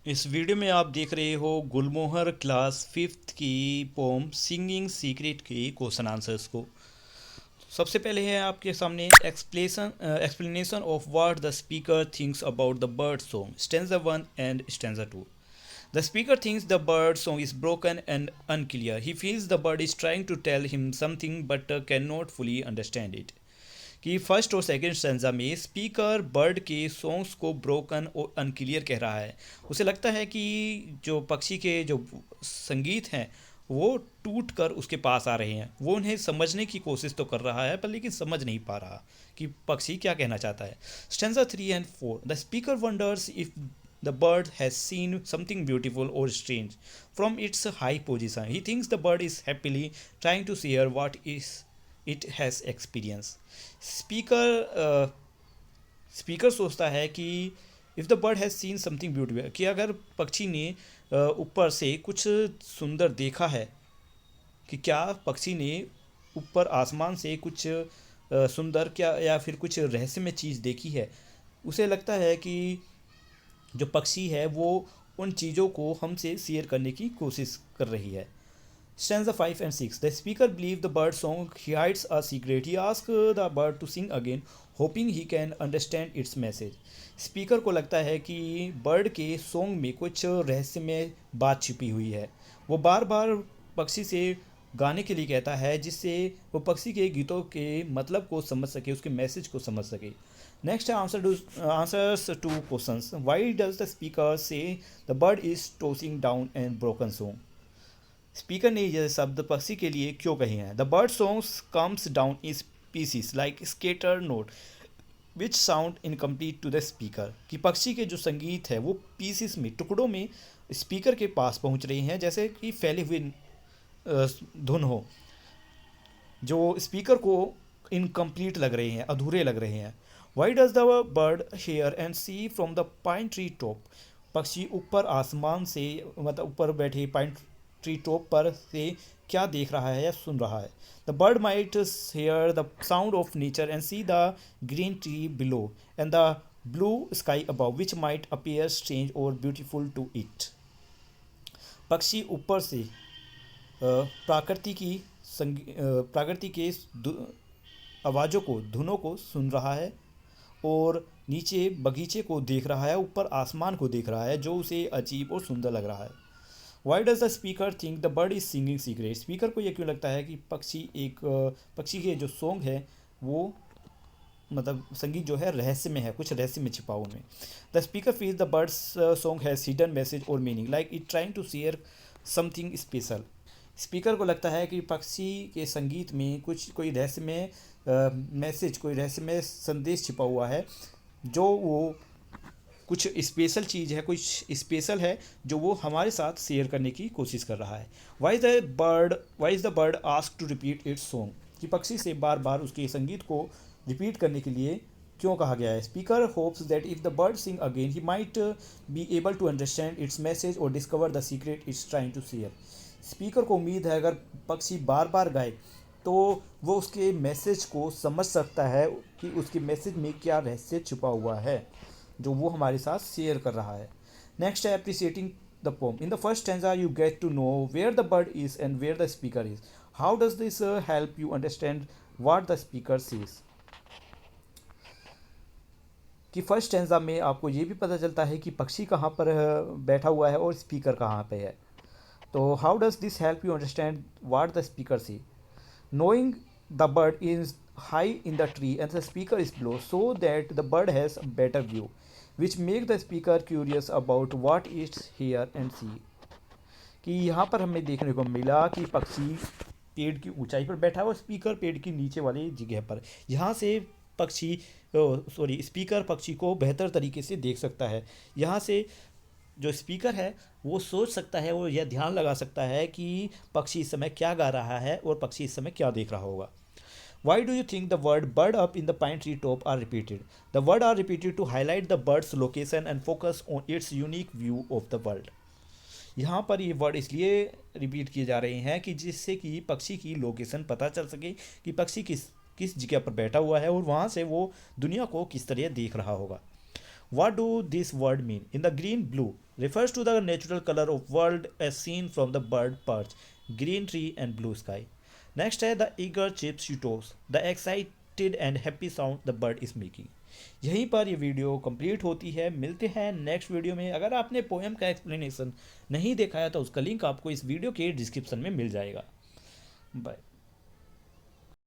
इस वीडियो में आप देख रहे हो गुलमोहर क्लास फिफ्थ की पोम सिंगिंग सीक्रेट की क्वेश्चन आंसर्स को। सबसे पहले है आपके सामने explanation of what the speaker thinks about the bird song stanza 1 and stanza 2। The speaker thinks the bird song is broken and unclear. He feels the bird is trying to tell him something but cannot fully understand it. कि first और second stanza में speaker bird के songs को broken और unclear कह रहा है। उसे लगता है कि जो पक्षी के जो संगीत हैं वो टूट कर उसके पास आ रहे हैं। वो उन्हें समझने की कोशिश तो कर रहा है पर लेकिन समझ नहीं पा रहा कि पक्षी क्या कहना चाहता है। Stanza 3 and 4, the speaker wonders if the bird has seen something beautiful or strange from its high position. He thinks the bird is happily trying to share what is it has experienced. Speaker speaker सोचता है कि if the bird has seen something beautiful, कि अगर पक्षी ने ऊपर से कुछ सुंदर देखा है, कि क्या पक्षी ने ऊपर आसमान से कुछ सुंदर क्या या फिर कुछ रहस्यमय चीज़ देखी है। उसे लगता है कि जो पक्षी है वो उन चीज़ों को हमसे शेयर करने की कोशिश कर रही है। Stanza 5 and 6. The speaker believes the bird song he hides a secret. He asks the bird to sing again, hoping he can understand its message. Speaker को लगता है कि बर्ड के सॉन्ग में कुछ रहस्यमय बात छिपी हुई है। वो बार बार पक्षी से गाने के लिए कहता है जिससे वो पक्षी के गीतों के मतलब को समझ सके, उसके मैसेज को समझ सके। Next answers to questions. Why does the speaker say the bird is tossing down and broken song. Speaker ने यह शब्द पक्षी के लिए क्यों कहे हैं। The bird songs comes down is pieces like scatter note which sound incomplete to the speaker. कि पक्षी के जो संगीत है वो पीसीस में, टुकड़ों में स्पीकर के पास पहुंच रही हैं, जैसे कि फैले हुए धुन हो, जो स्पीकर को इनकम्प्लीट लग रहे हैं, अधूरे लग रहे हैं। Why does the bird hear and see from the pine tree top. पक्षी ऊपर आसमान से, मतलब ऊपर बैठे पाइन ट्री टॉप पर से क्या देख रहा है या सुन रहा है। The bird might hear the sound of nature and see the green tree below and the blue sky above which might appear strange और ब्यूटीफुल टू इट। पक्षी ऊपर से प्रकृति के आवाज़ों को, धुनों को सुन रहा है और नीचे बगीचे को देख रहा है, ऊपर आसमान को देख रहा है जो उसे अजीब और सुंदर लग रहा है। Y does the speaker think the bird is singing secret. Speaker को यह क्यों लगता है कि पक्षी के जो सॉन्ग है वो, मतलब संगीत जो है रहस्य में है, कुछ रहस्य में छिपा हुआ में। The speaker feels the bird's song has hidden message और meaning like it trying to share something special. Speaker को लगता है कि पक्षी के संगीत में कोई रहस्यमय मैसेज, कोई रहस्यमय संदेश छिपा हुआ है, जो वो कुछ स्पेशल चीज़ है, कुछ स्पेशल है जो वो हमारे साथ शेयर करने की कोशिश कर रहा है। Why is the bird ask to repeat its song. कि पक्षी से बार बार उसके संगीत को रिपीट करने के लिए क्यों कहा गया है। Speaker hopes that if the bird sing again he might be able to understand its message और discover the secret it's trying to share. Speaker को उम्मीद है अगर पक्षी बार बार गाए तो वो उसके मैसेज को समझ सकता है कि उसके मैसेज में क्या रहस्य छुपा हुआ है जो वो हमारे साथ शेयर कर रहा है। नेक्स्ट है appreciating the poem. In the first stanza you get to know where the bird is and where the speaker is. How does this help you understand what the speaker says. कि first stanza में आपको ये भी पता चलता है कि पक्षी कहाँ पर बैठा हुआ है और स्पीकर कहाँ पे है। तो how does this help you understand what the speaker say. Knowing the bird is high in the tree and the speaker is below so that the bird has a better view which make the speaker curious about what is here and see। कि यहाँ पर हमें देखने को मिला कि पक्षी पेड़ की ऊंचाई पर बैठा है और स्पीकर पेड़ की नीचे वाली जगह पर। यहाँ से स्पीकर पक्षी को बेहतर तरीके से देख सकता है। यहाँ से जो स्पीकर है वो सोच सकता है, वो यह ध्यान लगा सकता है कि पक्षी इस समय क्या गा रहा है और पक्षी इस समय क्या देख रहा होगा। Why do you think the word bird up in the pine tree top are repeated? The words are repeated to highlight the bird's location and focus on its unique view of the world. यहाँ पर ये word इसलिए repeat किए जा रहे हैं कि जिससे कि पक्षी की लोकेशन पता चल सके कि पक्षी किस जगह पर बैठा हुआ है और वहाँ से वो दुनिया को किस तरह देख रहा होगा। What do this word mean? In the green blue refers to the natural color of world as seen from the bird perch, green tree and blue sky. Next है the eager chirps you toes, the excited and happy sound the bird is making. यहीं पर ये video complete होती है। मिलते हैं next video में। अगर आपने पोएम का एक्सप्लेनेशन नहीं देखा है तो उसका लिंक आपको इस वीडियो के डिस्क्रिप्शन में मिल जाएगा। बाय।